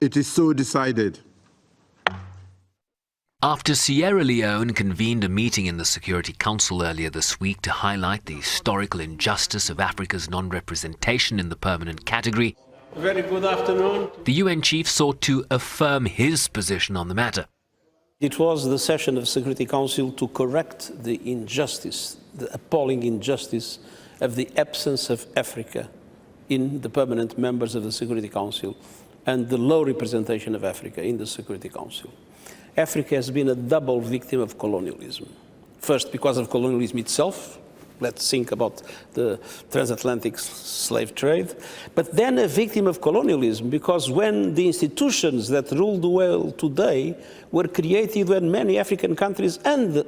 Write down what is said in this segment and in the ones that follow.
It is so decided. After Sierra Leone convened a meeting in the Security Council earlier this week to highlight the historical injustice of Africa's non-representation in the permanent category, very good afternoon. The UN chief sought to affirm his position on the matter. It was the session of the Security Council to correct the injustice, the appalling injustice of the absence of Africa in the permanent members of the Security Council and the low representation of Africa in the Security Council. Africa has been a double victim of colonialism. First, because of colonialism itself. Let's think about the transatlantic slave trade. But then a victim of colonialism, because when the institutions that rule the world today were created when many African countries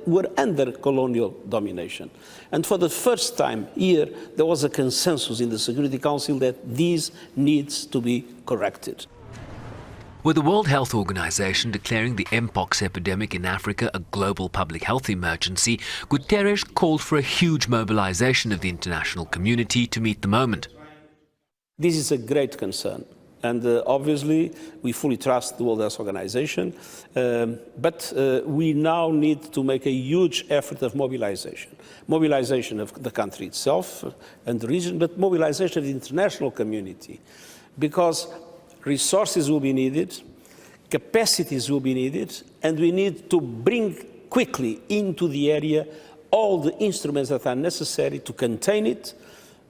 were under colonial domination. And for the first time here, there was a consensus in the Security Council that this needs to be corrected. With the World Health Organization declaring the Mpox epidemic in Africa a global public health emergency, Guterres called for a huge mobilization of the international community to meet the moment. This is a great concern, and obviously we fully trust the World Health Organization, but we now need to make a huge effort of mobilization. Mobilization of the country itself and the region, but mobilization of the international community, because resources will be needed, capacities will be needed, and we need to bring quickly into the area all the instruments that are necessary to contain it,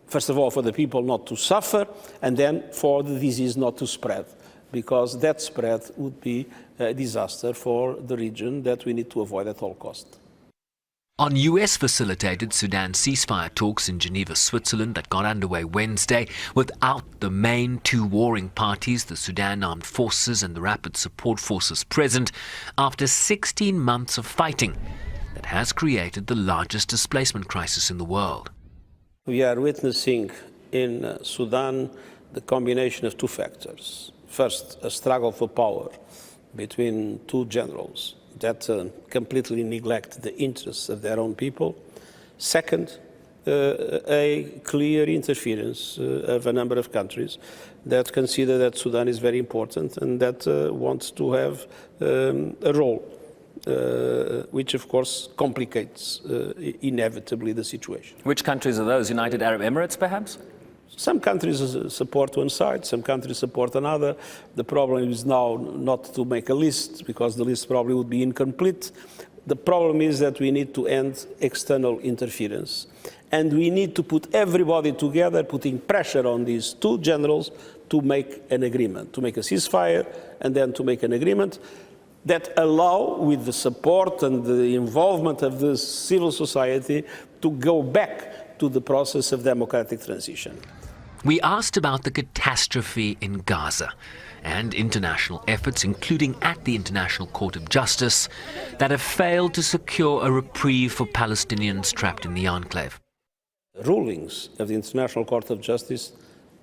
first of all for the people not to suffer, and then for the disease not to spread, because that spread would be a disaster for the region that we need to avoid at all costs. On US-facilitated Sudan ceasefire talks in Geneva, Switzerland, that got underway Wednesday, without the main two warring parties, the Sudan Armed Forces and the Rapid Support Forces, present, after 16 months of fighting that has created the largest displacement crisis in the world. We are witnessing in Sudan the combination of two factors. First, a struggle for power between two generals that completely neglect the interests of their own people. Second, a clear interference of a number of countries that consider that Sudan is very important and that wants to have a role, which of course complicates inevitably the situation. Which countries are those? United Arab Emirates, perhaps? Some countries support one side, some countries support another. The problem is now not to make a list, because the list probably would be incomplete. The problem is that we need to end external interference. And we need to put everybody together, putting pressure on these two generals to make an agreement, to make a ceasefire, and then to make an agreement that allow, with the support and the involvement of the civil society, to go back to the process of democratic transition. We asked about the catastrophe in Gaza and international efforts, including at the International Court of Justice, that have failed to secure a reprieve for Palestinians trapped in the enclave. Rulings of the International Court of Justice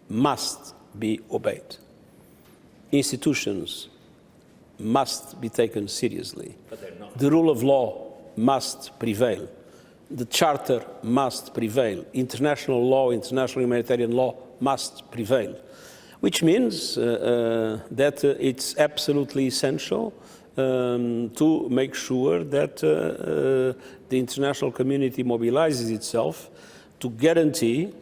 must be obeyed. Institutions must be taken seriously. The rule of law must prevail. The Charter must prevail. International law, international humanitarian law must prevail, which means that it's absolutely essential to make sure that the international community mobilizes itself to guarantee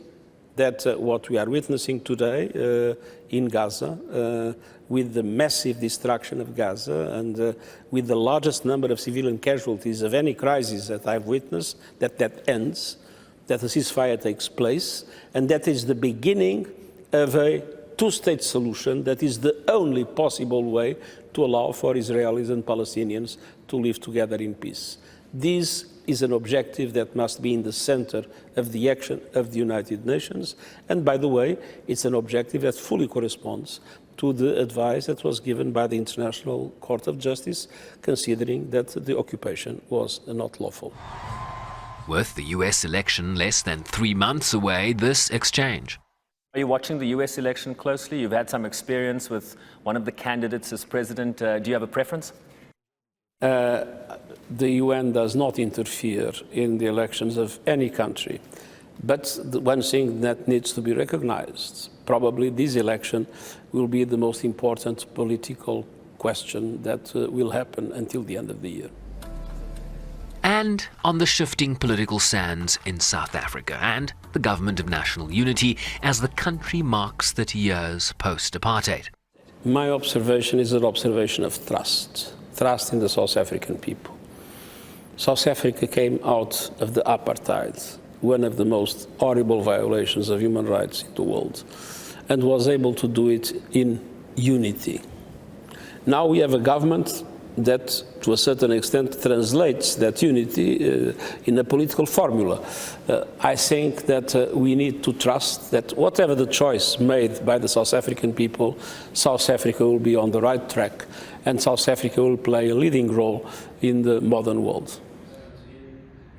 that what we are witnessing today in Gaza, with the massive destruction of Gaza and with the largest number of civilian casualties of any crisis that I've witnessed, that ends, that a ceasefire takes place, and that is the beginning of a two-state solution that is the only possible way to allow for Israelis and Palestinians to live together in peace. This is an objective that must be in the center of the action of the United Nations, and by the way, it's an objective that fully corresponds to the advice that was given by the International Court of Justice, considering that the occupation was not lawful. With the US election less than 3 months away, this exchange. Are you watching the US election closely? You've had some experience with one of the candidates as president. Do you have a preference? The UN does not interfere in the elections of any country. But the one thing that needs to be recognized probably this election will be the most important political question that will happen until the end of the year. And on the shifting political sands in South Africa and the government of national unity as the country marks 30 years post-apartheid. My observation is an observation of trust in the South African people. South Africa came out of the apartheid, one of the most horrible violations of human rights in the world, and was able to do it in unity. Now we have a government that, to a certain extent, translates that unity in a political formula. I think that we need to trust that whatever the choice made by the South African people, South Africa will be on the right track, and South Africa will play a leading role in the modern world.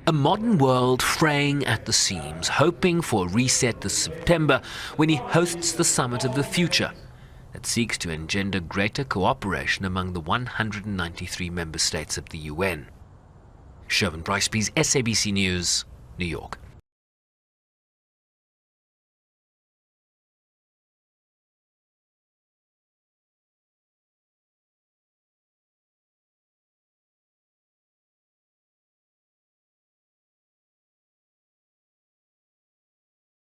A modern world fraying at the seams, hoping for a reset this September when he hosts the Summit of the Future that seeks to engender greater cooperation among the 193 member states of the UN. Sherwin Bryce-Pease, SABC News, New York.